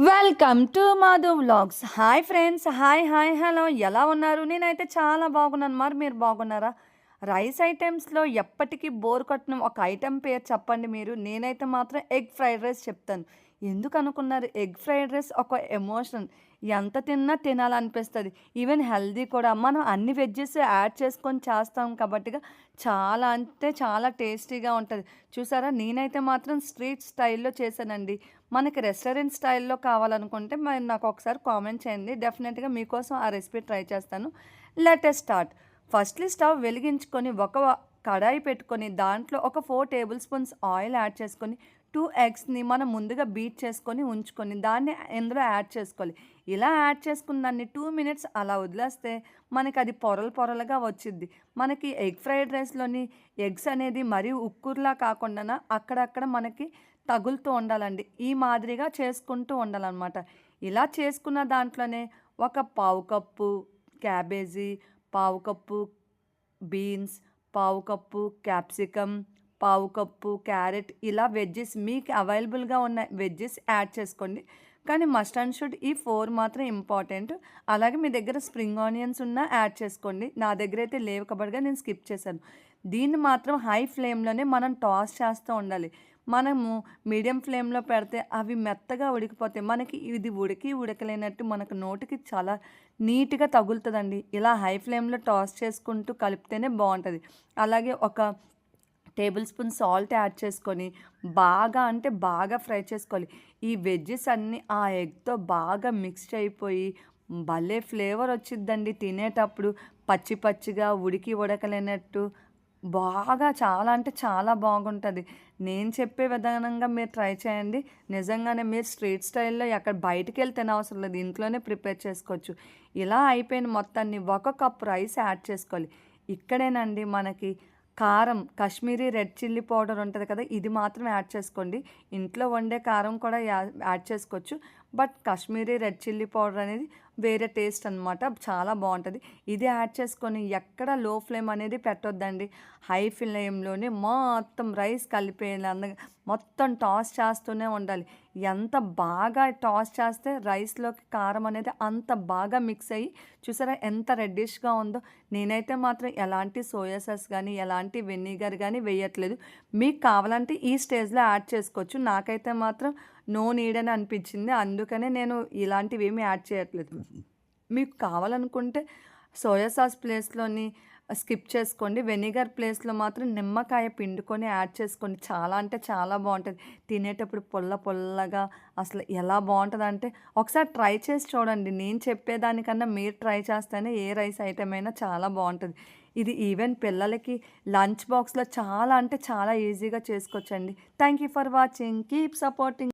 Welcome to Madhu vlogs. Hi friends, hi hello, ఎలా ఉన్నారు? నేనైతే చాలా బాగున్నాను. మరి మీరు బాగున్నారా? రైస్ ఐటమ్స్లో ఎప్పటికీ బోర్ కొట్టిన ఒక ఐటెం పేరు చెప్పండి మీరు. నేనైతే మాత్రం ఎగ్ ఫ్రైడ్ రైస్ చెప్తాను. ఎందుకు అనుకున్నారు? ఎగ్ ఫ్రైడ్ రైస్ ఒక ఎమోషన్. ఎంత తిన్నా తినాలనిపిస్తుంది. ఈవెన్ హెల్దీ కూడా. మనం అన్ని వెజ్జెస్ యాడ్ చేసుకొని చేస్తాం కాబట్టిగా చాలా అంటే చాలా టేస్టీగా ఉంటుంది. చూసారా, నేనైతే మాత్రం స్ట్రీట్ స్టైల్లో చేశానండి. మనకి రెస్టారెంట్ స్టైల్లో కావాలనుకుంటే మరి నాకు ఒకసారి కామెంట్ చేయండి. డెఫినెట్గా మీకోసం ఆ రెసిపీ ట్రై చేస్తాను. Let start. ఫస్ట్లీ స్టవ్ వెలిగించుకొని ఒక కడాయి పెట్టుకొని దాంట్లో ఒక 4 టేబుల్ స్పూన్స్ ఆయిల్ యాడ్ చేసుకొని 2 ఎగ్స్ని మనం ముందుగా బీట్ చేసుకొని ఉంచుకొని దాన్ని ఇందులో యాడ్ చేసుకోవాలి. ఇలా యాడ్ చేసుకున్న దాన్ని 2 మినిట్స్ అలా వదిలేస్తే మనకి అది పొరలు పొరలుగా వచ్చిద్ది. మనకి ఎగ్ ఫ్రైడ్ రైస్లోని ఎగ్స్ అనేది మరీ ఉక్కుర్లా కాకుండా అక్కడక్కడ మనకి తగులుతూ ఉండాలండి. ఈ మాదిరిగా చేసుకుంటూ ఉండాలన్నమాట. ఇలా చేసుకున్న దాంట్లోనే ఒక పావు కప్పు క్యాబేజీ, పావు కప్పు బీన్స్, పావు కప్పు క్యాప్సికమ్, పావు కప్పు క్యారెట్, ఇలా వెజ్జెస్ మీకు అవైలబుల్గా ఉన్న వెజ్జెస్ యాడ్ చేసుకోండి. కానీ మస్ట్ అండ్ షుడ్ ఈ 4 మాత్రం ఇంపార్టెంట్. అలాగే మీ దగ్గర స్ప్రింగ్ ఆనియన్స్ ఉన్నా యాడ్ చేసుకోండి. నా దగ్గర అయితే లేవు కాబట్టిగా నేను స్కిప్ చేశాను. దీన్ని మాత్రం హై ఫ్లేమ్లోనే మనం టాస్ చేస్తూ ఉండాలి. మనము మీడియం ఫ్లేమ్లో పెడితే అవి మెత్తగా ఉడికిపోతాయి. మనకి ఇది ఉడకలేనట్టు మనకు నోటికి చాలా నీట్గా తగులుతుందండి. ఇలా హై ఫ్లేమ్లో టాస్ చేసుకుంటూ కలిపితేనే బాగుంటుంది. అలాగే ఒక టేబుల్ స్పూన్ సాల్ట్ యాడ్ చేసుకొని బాగా అంటే బాగా ఫ్రై చేసుకోవాలి. ఈ వెజ్జెస్ అన్నీ ఆ ఎగ్తో బాగా మిక్స్ అయిపోయి భలే ఫ్లేవర్ వచ్చిద్దండి తినేటప్పుడు. పచ్చి పచ్చిగా ఉడకలేనట్టు బాగా చాలా అంటే చాలా బాగుంటుంది. నేను చెప్పే విధానంగా మీరు ట్రై చేయండి. నిజంగానే మీరు స్ట్రీట్ స్టైల్లో ఎక్కడ బయటికెళ్ళి తినవసరం లేదు. ఇంట్లోనే ప్రిపేర్ చేసుకోవచ్చు. ఇలా అయిపోయిన మొత్తాన్ని 1 కప్ రైస్ యాడ్ చేసుకోవాలి. ఇక్కడేనండి మనకి కారం, కాశ్మీరీ రెడ్ చిల్లీ పౌడర్ ఉంటుంది కదా, ఇది మాత్రం యాడ్ చేసుకోండి. ఇంట్లో వండే కారం కూడా యాడ్ చేసుకోవచ్చు. But Kashmiri red chilli powder అనేది వేరే టేస్ట్ అనమాట. చాలా బాగుంటుంది. ఇది యాడ్ చేసుకొని ఎక్కడ లో ఫ్లేమ్ అనేది పెట్టొద్దండి. హై ఫ్లేమ్లోనే మొత్తం రైస్ కలిపేలా మొత్తం టాస్ చేస్తూనే ఉండాలి. ఎంత బాగా టాస్ చేస్తే రైస్లోకి కారం అనేది అంత బాగా మిక్స్ అయ్యి చూసారా ఎంత రెడ్డిష్గా ఉందో. నేనైతే మాత్రం ఎలాంటి సోయా సాస్ కానీ ఎలాంటి వెనిగర్ కానీ వేయట్లేదు. మీకు కావాలంటే ఈ స్టేజ్లో యాడ్ చేసుకోవచ్చు. నాకైతే మాత్రం నో నీడ్ అని అనిపించింది. అందుకనే నేను ఇలాంటివి ఏమీ యాడ్ చేయట్లేదు. మీకు కావాలనుకుంటే సోయా సాస్ ప్లేస్లోని స్కిప్ చేసుకోండి. వెనిగర్ ప్లేస్లో మాత్రం నిమ్మకాయ పిండుకొని యాడ్ చేసుకోండి. చాలా అంటే చాలా బాగుంటుంది. తినేటప్పుడు పొల్లగా అసలు ఎలా బాగుంటుందంటే ఒకసారి ట్రై చేసి చూడండి. నేను చెప్పేదానికన్నా మీరు ట్రై చేస్తేనే ఏ రైస్ ఐటమ్ అయినా చాలా బాగుంటుంది. ఇది ఈవెన్ పిల్లలకి లంచ్ బాక్స్లో చాలా అంటే చాలా ఈజీగా చేసుకోవచ్చండి. Thank you for watching. Keep supporting.